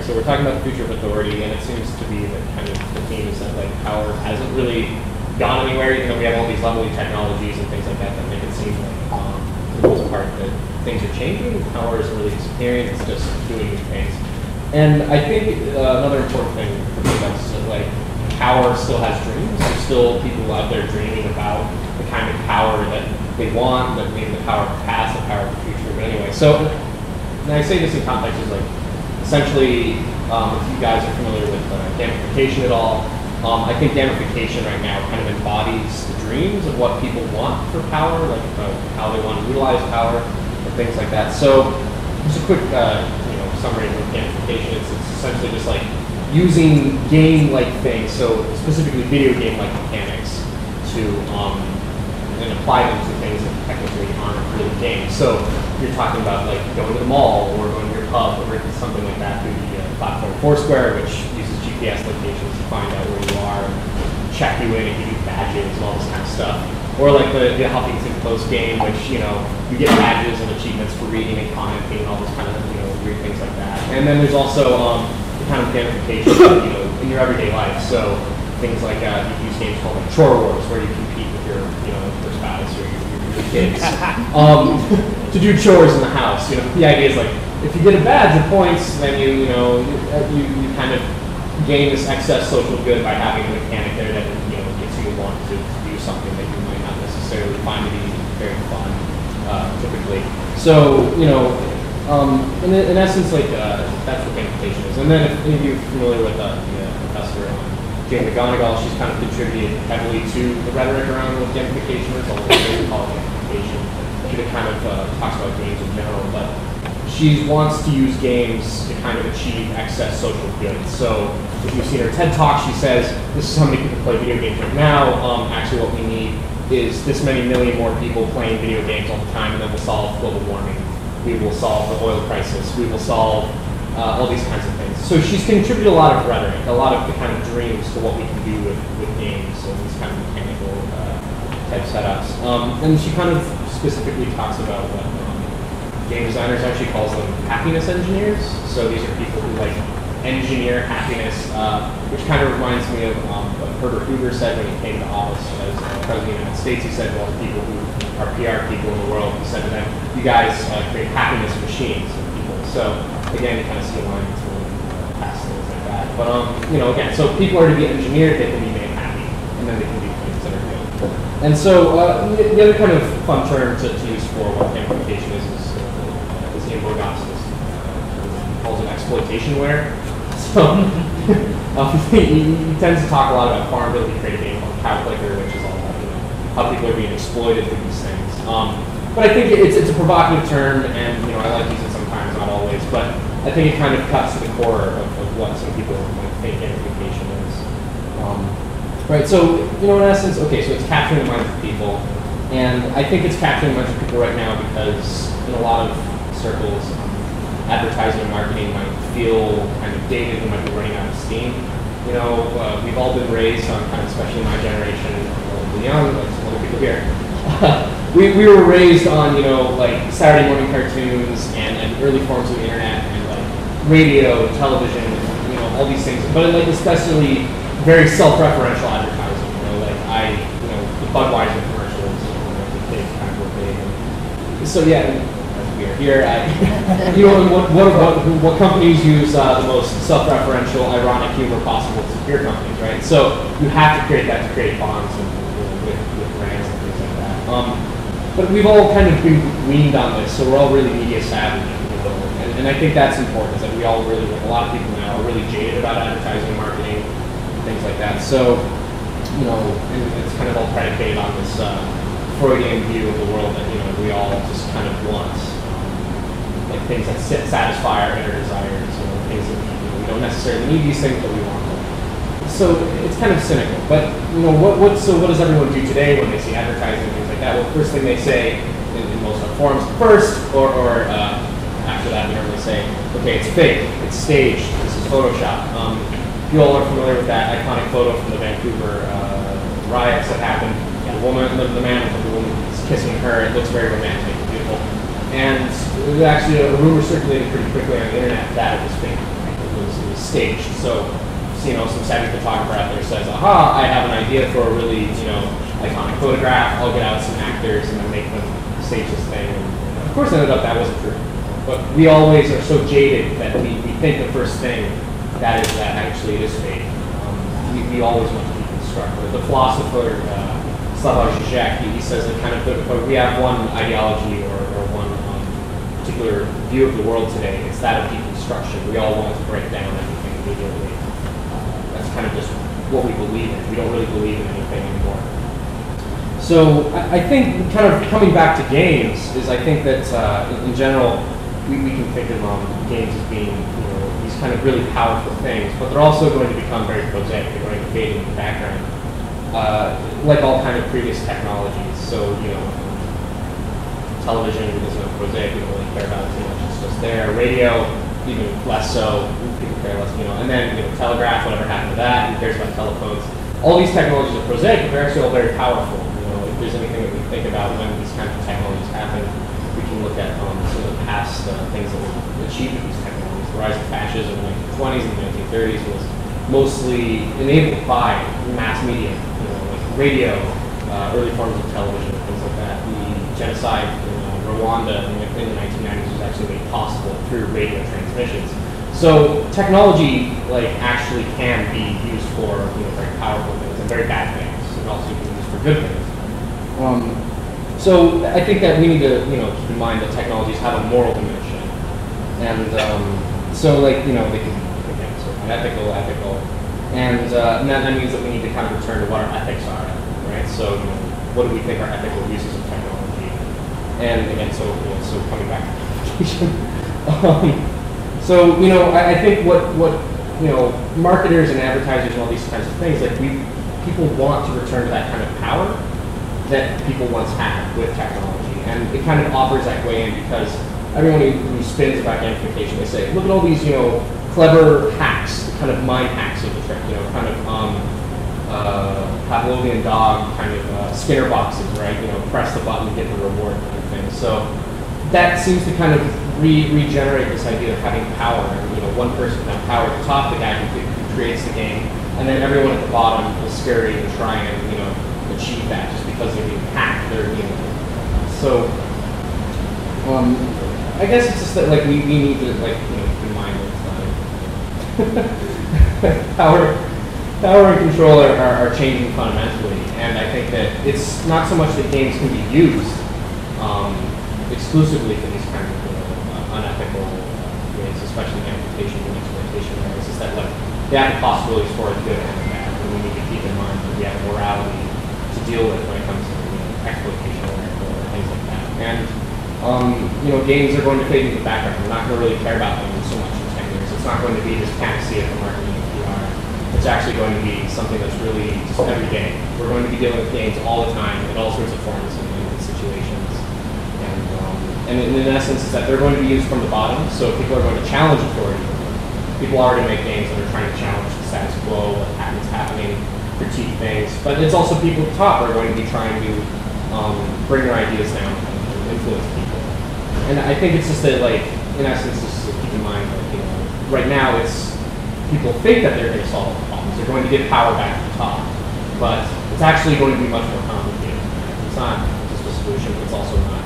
So we're talking about the future of authority, and it seems to be that kind of the theme is that like power hasn't really gone anywhere, even though we have all these leveling technologies and things like that that make it seem like, for the most part, that things are changing. Power isn't really disappearing; it's just doing new things. And I think another important thing for me is that like power still has dreams. There's still people out there dreaming about the kind of power that they want, that maybe the power of the past, the power of the future. But anyway, so and I say this in context is like essentially, if you guys are familiar with gamification at all, I think gamification right now kind of embodies the dreams of what people want for power, like how they want to utilize power and things like that. So just a quick summary of gamification. It's essentially just like using game-like things, so specifically video game-like mechanics, to and apply them to things that technically aren't really games. So you're talking about like going to the mall or going to your pub or something like that through the platform Foursquare, which uses GPS locations to find out where you are, and check you in and give you badges and all this kind of stuff. Or like the Huffington Post game, which you get badges and achievements for reading and commenting and all this kind of weird things like that. And then there's also the kind of gamification in your everyday life. So things like you use games called like Chore Wars, where you compete with your your spouse or your kids to do chores in the house. The idea is like if you get a badge of points, then you kind of gain this excess social good by having a mechanic there that gets you to want to do something that you might not necessarily find to be very fun typically. So in essence, like that's what gamification is. And then if any of you are familiar with the professor Jane McGonigal, she's kind of contributed heavily to the rhetoric around what gamification is, although they call it gamification. She kind of talks about games in general, but she wants to use games to kind of achieve excess social good. So if you've seen her TED Talk, she says, this is how many people play video games right now. Actually what we need is this many million more people playing video games all the time, and then we'll solve global warming. We will solve the oil crisis. We will solve all these kinds of things. So she's contributed a lot of rhetoric, a lot of the kind of dreams to what we can do with games and these kind of mechanical type setups. And she kind of specifically talks about what game designers actually calls them happiness engineers. So these are people who like engineer happiness, which kind of reminds me of what Herbert Hoover said when he came to office as President of the United States. He said to all the people who are PR people in the world, he said to them, you guys create happiness machines of people. So again, you kind of see a line between past things like that. But again, so people are to be engineered, they can be made happy, and then they can do things that are good. And so the other kind of fun term to use for what gamification is Ian Borgos's calls it exploitationware. So he tends to talk a lot about farmville. He created a game called Cow Clicker, which is all about how people are being exploited through these things. But I think it's a provocative term, and I like using it sometimes, not always. But I think it kind of cuts to the core of what some people might think gamification is. Right. So in essence, okay. So it's capturing the minds of people, and I think it's capturing the minds of people right now because in a lot of circles, advertising and marketing might feel kind of dated and might be running out of steam. We've all been raised on kind of, especially my generation, relatively young, like some other people here. We were raised on, like Saturday morning cartoons and early forms of the internet and like radio, television, all these things. But like especially very self-referential advertising. The Budweiser commercials, they kind of were big. And so yeah. Here, what companies use the most self-referential, ironic humor possible to beer companies, right? So you have to create that to create bonds with brands and things like that. But we've all kind of been weaned on this, so we're all really media savvy, and I think that's important. Is that we all really, like a lot of people now, are really jaded about advertising, marketing, and things like that. So and it's kind of all predicated on this Freudian view of the world that we all just kind of want. Like things that satisfy our inner desires, things that we don't necessarily need these things, but we want them. So it's kind of cynical. But what does everyone do today when they see advertising and things like that? Well, first thing they say in most of our forums, first or after that, we normally say, okay, it's fake, it's staged, this is Photoshop. You all are familiar with that iconic photo from the Vancouver riots that happened. The woman, the man with the woman is kissing her. It looks very romantic, beautiful. And it was actually a rumor circulated pretty quickly on the internet that it was fake. It staged. So, some savvy photographer out there says, aha, I have an idea for a really, iconic photograph. I'll get out some actors and then make them stage this thing. And of course, it ended up that wasn't true. But we always are so jaded that we think the first thing that actually is fake. We always want to deconstruct. The philosopher Slavoj Žižek, he says that kind of we have one ideology or one particular view of the world today. It's that of deconstruction. We all want to break down everything immediately. That's kind of just what we believe in. We don't really believe in anything anymore. So I think kind of coming back to games is I think that in general we can think of games as being these kind of really powerful things, but they're also going to become very prosaic. They're going to fade into the background, like all kind of previous technologies. So television isn't prosaic. We don't really care about it too much. It's just there. Radio, even less so. People care less. And then telegraph. Whatever happened to that? Who cares about telephones? All these technologies are prosaic, but they're actually all very powerful. If there's anything that we think about when these kinds of technologies happen, we can look at some of the past things that were achieved with these technologies. The rise of fascism in the 1920s and the 1930s was mostly enabled by mass media, like radio, early forms of television, things like that. The genocide in Rwanda in the 1990s was actually made possible through radio transmissions. So technology actually can be used for very powerful things and very bad things, and also can be used for good things. So I think that we need to, keep in mind that technologies have a moral dimension, and so they can sort of ethical, and that means that we need to kind of return to what our ethics are, right? So what do we think are ethical uses of technology? And again, so coming back to education, I think what marketers and advertisers and all these kinds of things people want to return to that kind of power that people once had with technology, and it kind of offers that way in because everyone who spins about gamification, they say, look at all these clever hacks, kind of mind hacks of the trick, kind of Pavlovian dog kind of Skinner boxes, right? Press the button and get the reward kind of thing. So that seems to kind of regenerate this idea of having power. And, one person can have power at the top, the guy who creates the game, and then everyone at the bottom is scary and trying and achieve that just because they're being hacked. So I guess it's just that we need to keep in mind that power and control are changing fundamentally, and I think that it's not so much that games can be used exclusively for these kinds of unethical ways, especially gamification and exploitation areas. It's that they have the possibilities for the good and the bad, and we need to keep in mind that we have a morality to deal with when it comes to exploitation or things like that. And games are going to fade into the background. We're not going to really care about them so much in 10 years. It's not going to be this panacea for marketing and PR. It's actually going to be something that's really just every day. We're going to be dealing with games all the time in all sorts of forms and situations. And in essence, is that they're going to be used from the bottom. So people are going to challenge authority. People already make games that are trying to challenge the status quo, what is happening, critique things. But it's also people at the top who are going to be trying to bring their ideas down and influence people. And I think it's just that, in essence, just to keep in mind that, right now it's people think that they're going to solve the problems. They're going to get power back to the top. But it's actually going to be much more complicated. It's not just a solution, but it's also not